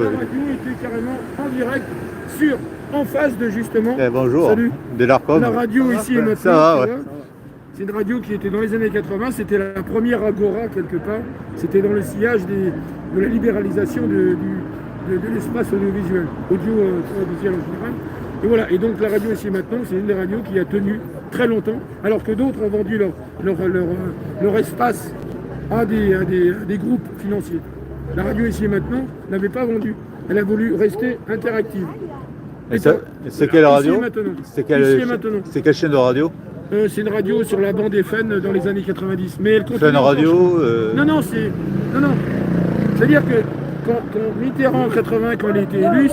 La radio était carrément en direct en face de justement. Bonjour. Salut. De l'Arcom. La radio ici et maintenant. Ça va, ouais. C'est une radio qui était dans les années 80, c'était la première agora quelque part. C'était dans le sillage de la libéralisation de l'espace audiovisuel, audiovisuel en général. Et voilà, et donc la radio ici et maintenant, c'est une des radios qui a tenu très longtemps, alors que d'autres ont vendu leur espace à des groupes financiers. La radio ici et maintenant n'avait pas vendu, elle a voulu rester interactive. Et c'est quelle radio? C'est quelle chaîne de radio? C'est une radio sur la bande FM dans les années 90. Mais elle continue. C'est une radio Non. C'est-à-dire que quand Mitterrand en 80, quand il a été élu,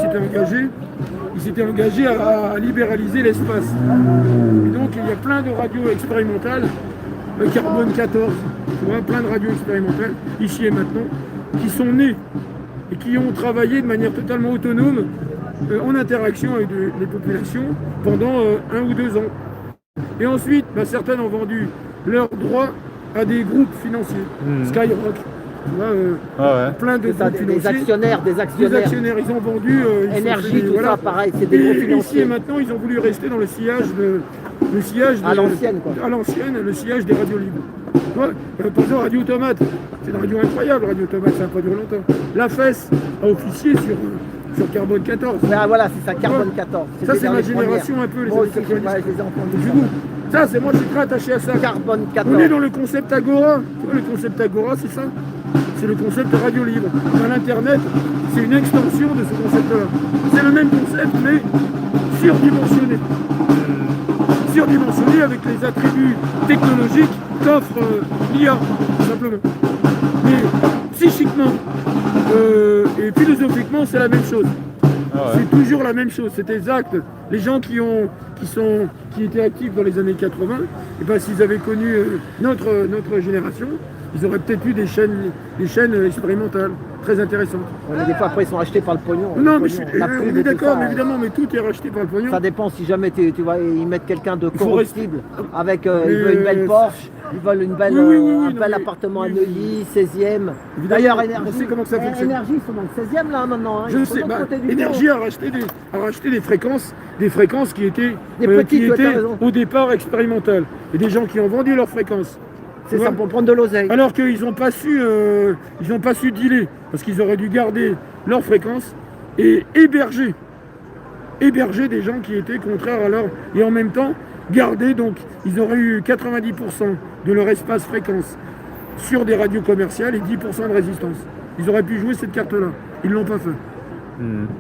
il s'était engagé à libéraliser l'espace. Et donc il y a plein de radios expérimentales, Carbone 14, tu vois, plein de radios expérimentales, ici et maintenant, qui sont nées et qui ont travaillé de manière totalement autonome en interaction avec les populations pendant 1 ou 2 ans. Et ensuite, certaines ont vendu leurs droits à des groupes financiers, Skyrock, tu vois, plein de groupes financiers. Des actionnaires. Ils ont vendu... Énergie, tout ça, pareil, c'est des groupes financiers. Ici et maintenant, ils ont voulu rester dans le sillage à l'ancienne, quoi. À l'ancienne, le sillage des radios libres. Tu vois, par exemple, Radio Tomate, c'est une radio incroyable, Radio Tomate, ça n'a pas duré longtemps. La FES a officié sur Carbone 14. Ah, voilà, c'est ça, Carbone 14. Ça, c'est ma génération un peu, les années 90. Je les ai entendus. Du coup, ça, c'est moi, je suis très attaché à ça. Carbone 14. On est dans le concept Agora. Tu vois, le concept Agora, c'est ça. C'est le concept radio libre. Dans l'Internet, c'est une extension de ce concept-là. C'est le même concept, mais surdimensionné. Surdimensionné avec les attributs technologiques qu'offre l'IA, tout simplement. Mais psychiquement et philosophiquement, c'est la même chose. C'est toujours la même chose, c'est des actes. Les gens qui étaient actifs dans les années 80, et ben, s'ils avaient connu notre génération, ils auraient peut-être eu des chaînes expérimentales très intéressantes. Ouais, des fois, après, ils sont achetés par le pognon. Non, mais je suis d'accord, mais évidemment, mais tout est racheté par le pognon. Ça dépend si jamais tu vois, ils mettent quelqu'un de corruptible avec ils veulent une belle Porsche, ils veulent un bel appartement à Neuilly, 16e. D'ailleurs, Énergie, on sait comment ça fonctionne. Énergie, ils sont dans le 16e là maintenant. Je sais, Énergie a racheté des fréquences qui étaient au départ expérimentales. Et des gens qui ont vendu leurs fréquences. C'est ça, pour prendre de l'oseille. Alors qu'ils n'ont pas su dealer, parce qu'ils auraient dû garder leurs fréquences et héberger des gens qui étaient contraires à leur... Et en même temps, garder, donc, ils auraient eu 90% de leur espace fréquence sur des radios commerciales et 10% de résistance. Ils auraient pu jouer cette carte-là. Ils ne l'ont pas fait.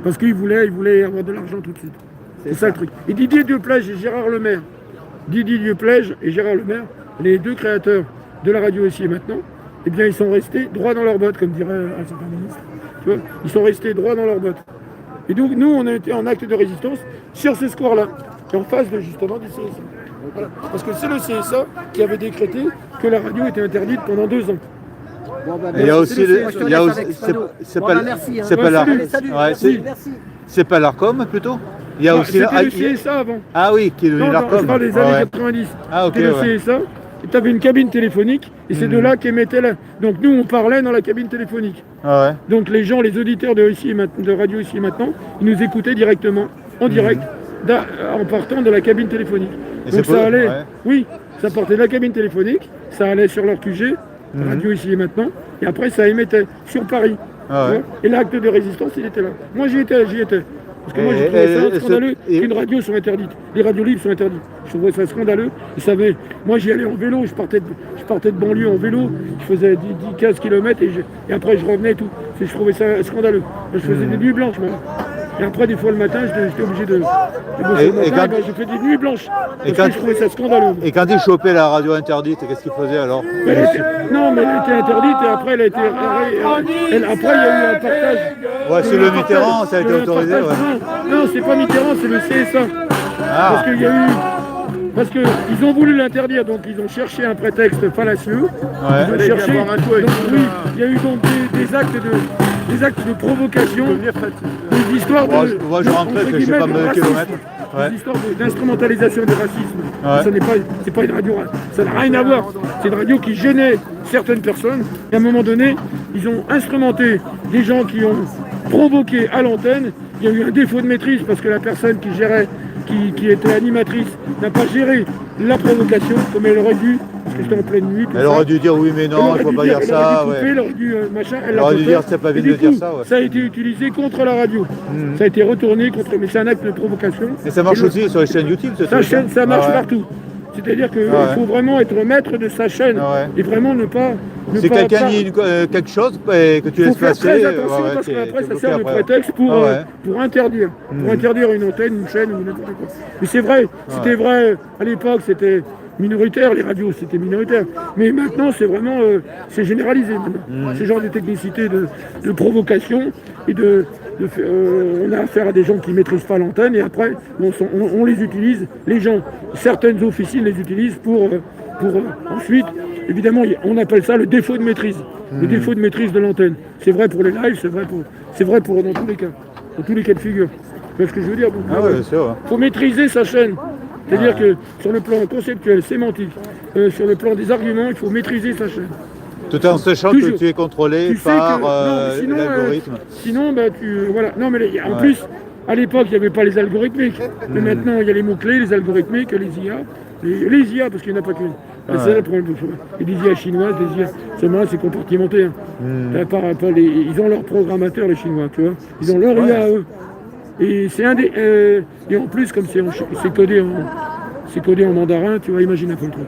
Parce qu'ils voulaient avoir de l'argent tout de suite. C'est ça le truc. Et Didier Dieudonné et Gérard Lemaire, les deux créateurs de la radio ici et maintenant, eh bien ils sont restés droits dans leurs bottes, comme dirait un certain ministre. Tu vois, ils sont restés droits dans leurs bottes. Et donc nous, on a été en acte de résistance sur ce square-là, en face justement du CSA. Voilà. Parce que c'est le CSA qui avait décrété que la radio était interdite pendant 2 ans. Bon, il y a aussi, c'est pas l'Arcom plutôt. Il y a aussi le CSA avant. Ah oui, qui est devenu l'Arcom. Je parle des années 90. C'était le CSA. Et tu avais une cabine téléphonique, et c'est de là qu'émettait la... Donc nous, on parlait dans la cabine téléphonique. Donc les gens, les auditeurs de radio ici et maintenant, ils nous écoutaient directement, en direct, en partant de la cabine téléphonique. Donc ça allait... Oui, ça partait de la cabine téléphonique, ça allait sur leur QG, radio ici et maintenant, et après ça émettait sur Paris. Et l'acte de résistance, il était là. Moi, j'y étais. Parce que moi, j'ai trouvé ça scandaleux qu'une radio soit interdite. Les radios libres sont interdites. Je trouvais ça scandaleux. Moi, j'y allais en vélo. Je partais de banlieue en vélo. Je faisais 10-15 km et après, je revenais et tout. Je trouvais ça scandaleux. Je faisais des nuits blanches, moi. Et après, des fois, le matin, j'étais obligé de bosser le matin. Je fais des nuits blanches. Parce que je trouvais ça scandaleux. Et quand ils chopaient la radio interdite, qu'est-ce qu'ils faisaient alors? Non, mais elle était interdite et après, elle a été... Après, il y a eu un partage. Ouais, c'est le Mitterrand, ça a été autorisé. Non, c'est pas Mitterrand, c'est le CSA. Parce qu'il y a eu... Parce qu'ils ont voulu l'interdire, donc ils ont cherché un prétexte fallacieux. Ils ont cherché... il y a eu donc des actes de provocation, des histoires de... Moi, je rentrais, je sais pas de kilomètres. Des histoires d'instrumentalisation du racisme. C'est pas une radio, ça n'a rien à voir. C'est une radio qui gênait certaines personnes. Et à un moment donné, ils ont instrumenté des gens qui ont provoqué à l'antenne. Il y a eu un défaut de maîtrise parce que la personne qui gérait, qui était animatrice, n'a pas géré la provocation comme elle aurait dû, parce que c'était en pleine nuit. Elle aurait dû dire oui mais non, il ne faut pas dire ça. Elle aurait dû machin, elle aurait dû dire c'est pas vite de dire ça. Ça a été utilisé contre la radio. Ça a été retourné contre, mais c'est un acte de provocation. Et ça marche aussi sur les chaînes YouTube, ça marche partout. C'est-à-dire qu'il faut vraiment être maître de sa chaîne et vraiment ne pas... C'est quelqu'un dit quelque chose que tu laisses passer. Il faut faire très attention parce qu'après ça sert de prétexte pour interdire. Pour interdire une antenne, une chaîne ou n'importe quoi. Mais c'est vrai, c'était vrai à l'époque, c'était minoritaire, les radios c'était minoritaire. Mais maintenant c'est vraiment, c'est généralisé maintenant. Ce genre de technicité de provocation et on a affaire à des gens qui ne maîtrisent pas l'antenne et après on les utilise, les gens, certaines officines les utilisent pour ensuite, évidemment, on appelle ça le défaut de maîtrise. Le défaut de maîtrise de l'antenne. C'est vrai pour les lives, c'est vrai pour dans tous les cas. Dans tous les cas de figure. C'est ce que je veux dire. Il faut maîtriser sa chaîne. C'est-à-dire que sur le plan conceptuel, sémantique, sur le plan des arguments, il faut maîtriser sa chaîne. Tout en sachant que tu es contrôlé par l'algorithme. Sinon, voilà. Non, mais en plus, à l'époque, il n'y avait pas les algorithmiques. Mais maintenant, il y a les mots-clés, les algorithmiques, les IA. Les IA, parce qu'il n'y en a pas qu'une. C'est le problème. Et des IA chinoises, des IA. C'est compartimenté. Ils ont leur programmateur, les Chinois, tu vois. Ils ont leur IA à eux. Et c'est et en plus, comme c'est codé en mandarin, tu vois, imagine un peu le truc.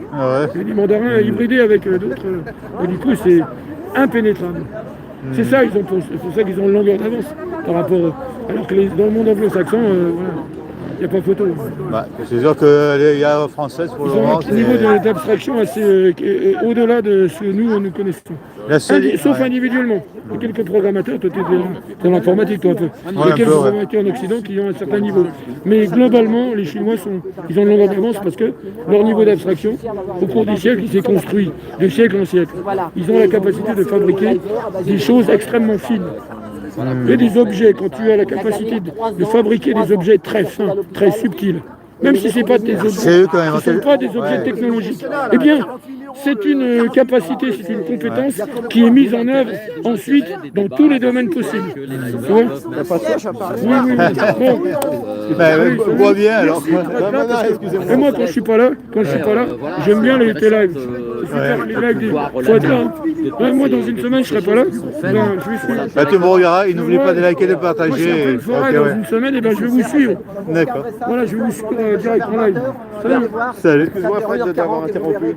Et les mandarins hybridés avec d'autres. Du coup, c'est impénétrable. C'est ça, c'est pour ça qu'ils ont une longueur d'avance par rapport. Alors que dans le monde anglo-saxon, voilà. Il n'y a pas photo. C'est sûr que les IA françaises, pour le moment, c'est un niveau d'abstraction assez au-delà de ce que nous connaissons. Sauf individuellement. Il y a quelques programmateurs, toi tu es dans l'informatique, toi un peu. Il y a quelques programmateurs en Occident qui ont un certain niveau. Mais globalement, les Chinois ils ont une longueur d'avance parce que leur niveau d'abstraction, au cours du siècle, il s'est construit de siècle en siècle. Ils ont la capacité de fabriquer des choses extrêmement fines. Et des objets, quand tu as la capacité de fabriquer des objets très fins, très subtils, même si ce n'est pas des objets, ce ne sont pas des objets technologiques, eh bien, c'est une capacité, c'est une compétence qui est mise en œuvre ensuite dans tous les domaines possibles. Tu vois ? On voit bien alors. Et moi, quand je suis pas là, j'aime bien les lives. Les lives, faut être là. Moi, dans une semaine, je serai pas là. Tu me regarderas, et n'oublie pas de liker et de partager. Dans une semaine, je vais vous suivre. D'accord. Voilà, je vais vous suivre direct en live. Salut. Excuse-moi, Fred, de t'avoir interrompu.